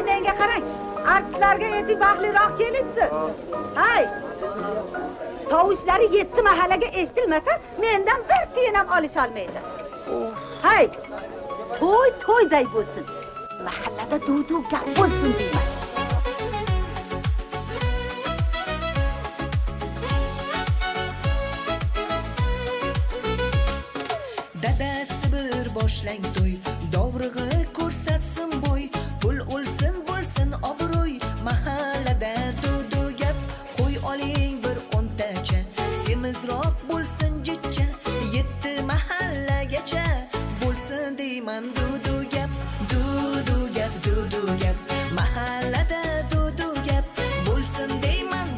Hay menga qarang. Artistlarga etik baxtliroq kelishsin. Hay. Tovushlari 7 mahallaga eshitilmasa, mendan bir tiyin ham olisholmaydi. Hay. To'yday bo'lsin. Mahallada duv gap bo'lsin deyman. Dadasi bir boshlang to'y, dovrug'i ko'rsatsin bo'y, pul o'lsin bo'lsin obro'y, mahallada duv gap, qo'y oling bir 10tacha, semizroq bo'lsin jichcha, 7 mahallagacha bo'lsin deyman duv gap, duv gap, mahallada duv gap, bo'lsin deyman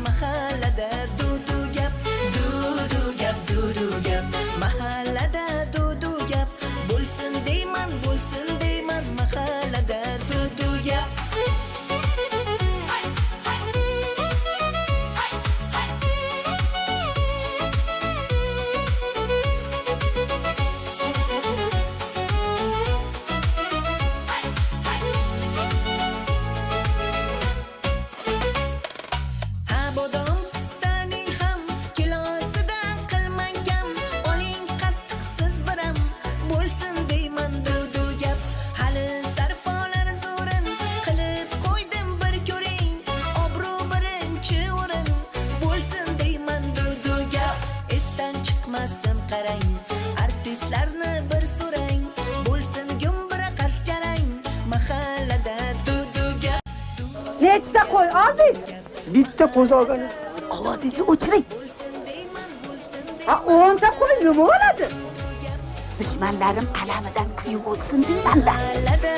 mahallada duv gap, duv gap, mahallada duv gap, bo'lsin deyman mahallada duv gap. Ha bodom pistaning ham kilosidan qilmang kam, oling qattiqsiz biram, bo'lsin deyman duv gap. Hali sarpolar zo'rin qilib qo'ydim bir ko'ring, obro' birinchi o'rin, bo'lsin deyman duv gap. Esdan chiqmasin qarang, artistlarni bir so'rang, bo'lsin gumbira qars jarang, mahallada duv gap. Nechta qo'y oldingiz? Bitta qo'z olgan. Ovozingizni o'chiring. Ha, 10 ta qo'y nima bo'ladi? Dushmanlarim alamidan kuyib o'tsin deyman-da. Mahallada